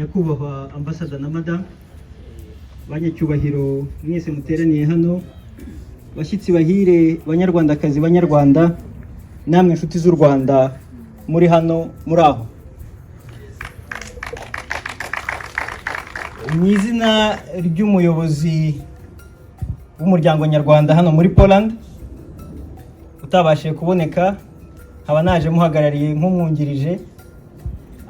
Nyakubahwa ambasada na madame, banyacyubahiro mwese muteraniye hano, bashyitsi bahire, banyarwandakazi, banyarwanda, namwe inshuti z'u Rwanda muri hano muri aho. Mu izina ry'umuyobozi w'umuryango nyarwanda hano muri Poland utabashije kuboneka, haba naje muhagarariye nk'umwungirije.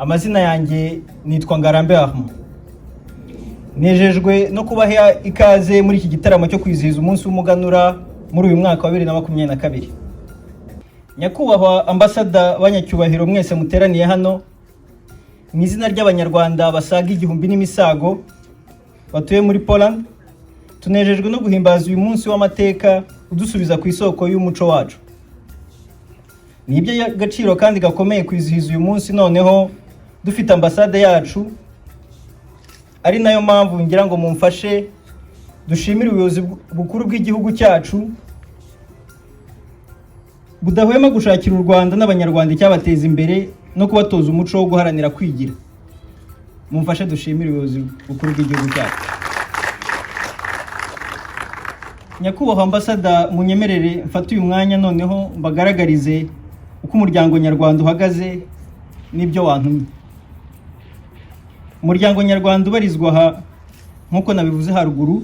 Amazina yanjye nitwa Ngarambe Ahmed. Nejejwe no kubaha ikaze muri iki gitaramo cyo kwizihiza umunsi w'umuganura muri uyu mwaka wa 2022. Nyakubahwa ambasada, banyacyubahiro mwese muteraniye hano, mu izina ry'abanyarwanda basaga 1000 n'imisago batuye muri Poland, tunejejwe no guhimbaza uyu munsi w'amateka udusubiza ku isoko y'umuco wacu. Ni iby'agaciro kandi gakomeye kwizihiza uyu munsi noneho dufite ambasade yacu, ari nayo mpamvu ngira ngo mumfashe dushimire ubuyobozi bukuru bw'igihugu cyacu budahwema gushakira u Rwanda n'abanyarwanda icyabateza imbere no kubatoza umuco wo guharanira kwigira. Mumfashe dushimire ubuyobozi bukuru bw'igihugu cyacu. Nyakubahwa ambasada, munyemerere mfate uyu mwanya noneho mbagaragarize uko umuryango nyarwanda uhagaze n'ibyo wantumye. Umuryango nyarwanda ubarizwa aha nkuko nabivuze haruguru,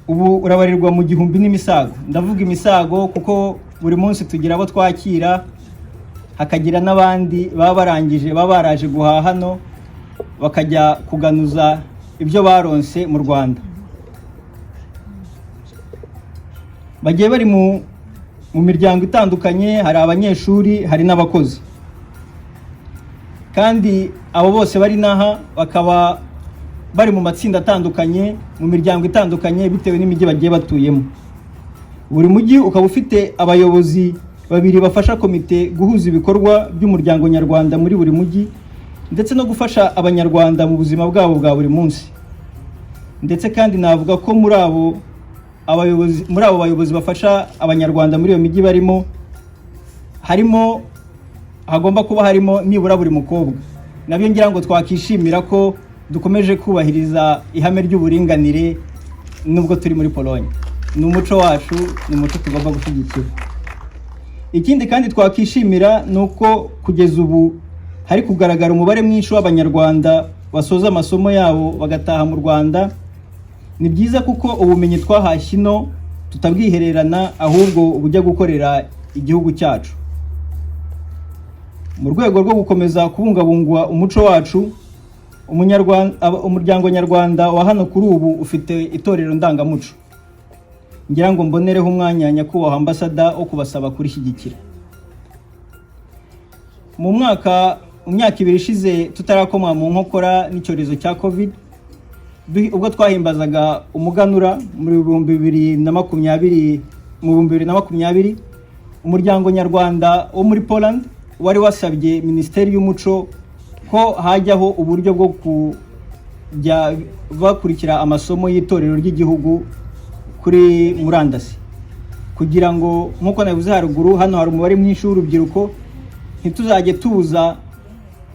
ubu urabarirwa mu 1000 n'imisago. Ndavuga imisago kuko buri munsi tugira abo twakira, hakagira n'abandi baba barangije baba baraje guhaha hano bakajya kuganuza ibyo baronse mu Rwanda. Bagiye bari mu miryango itandukanye, hari abanyeshuri, hari n'abakozi. Kandi abo bose bari naha bakaba bari mu matsinda atandukanye, mu miryango itandukanye bitewe n'imijyi bagiye batuyemo. Buri mujyi ukaba ufite abayobozi babiri bafasha komite guhuza ibikorwa by'umuryango nyarwanda muri buri mujyi, ndetse no gufasha abanyarwanda mu buzima bwabo bwa buri munsi. Ndetse kandi navuga ko muri abo bayobozi bafasha abanyarwanda muri iyo mijyi barimo hagomba kuba harimo nibura buri mukobwa. Nabyo ngira ngo twakishimira ko dukomeje kubahiriza ihame ry'uburinganire nubwo turi muri Pologne. Ni umuco wacu, ni umuco tugomba gushyigikira. Ikindi kandi twakishimira nuko kugeza ubu hari kugaragara umubare mwinshi w'abanyarwanda basoza amasomo yabo bagataha mu Rwanda. Ni byiza kuko ubumenyi twahashye ino tutabwihererana, ahubwo ubujya gukorera igihugu cyacu. Mu rwego rwo gukomeza kubungabungwa umuco wacu, umuryango nyarwanda wa hano kuri ubu ufite itorero ndangamuco. Ngira ngo mbonereho umwanya nyakubahwa ambasada wo kubasaba kurishyigikira. Mu myaka 2 ishize tutarakoma mu nkokora n'icyorezo cya Covid, ubwo twahimbazaga umuganura muri 2020, umuryango nyarwanda wo muri Poland wari wasabye Minisiteri y'Umuco ko hajyaho uburyo bwo kujya bakurikira amasomo y'itorero ry'igihugu kuri murandasi, kugira ngo nkuko nabivuze haruguru, hano hari umubare mwinshi w'urubyiruko, ntituzajye tuza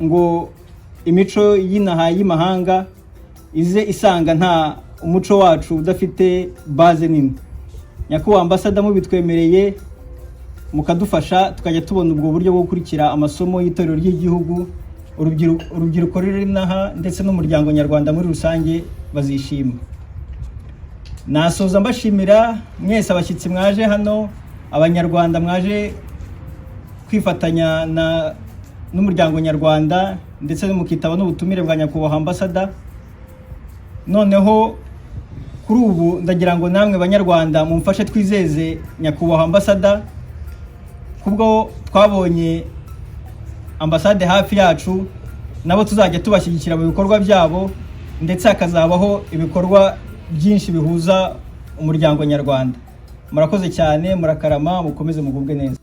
ngo imico y'imahanga ize isanga nta umuco wacu udafite base nini. Nyakubahwa ambasada, mubitwemereye mukadufasha tukajya tubona ubwo buryo bwo gukurikira amasomo y'itorero ry'igihugu, urubyiruko ruri naha ndetse n'umuryango nyarwanda muri rusange bazishima. Nasoza mbashimira mwese abashyitsi mwaje hano, abanyarwanda mwaje kwifatanya n'umuryango nyarwanda, ndetse mukitaba n'ubutumire bwa nyakubahwa ambasada. Noneho kuri ubu ndagira ngo namwe banyarwanda mumfashe twizeze nyakubahwa ambasada, kubwo twabonye ambasade hafi yacu, nabo tuzajya tubashyigikira mu bikorwa byabo, ndetse hakazabaho ibikorwa byinshi bihuza umuryango nyarwanda. Murakoze cyane, murakarama, mukomeze mugubwe neza.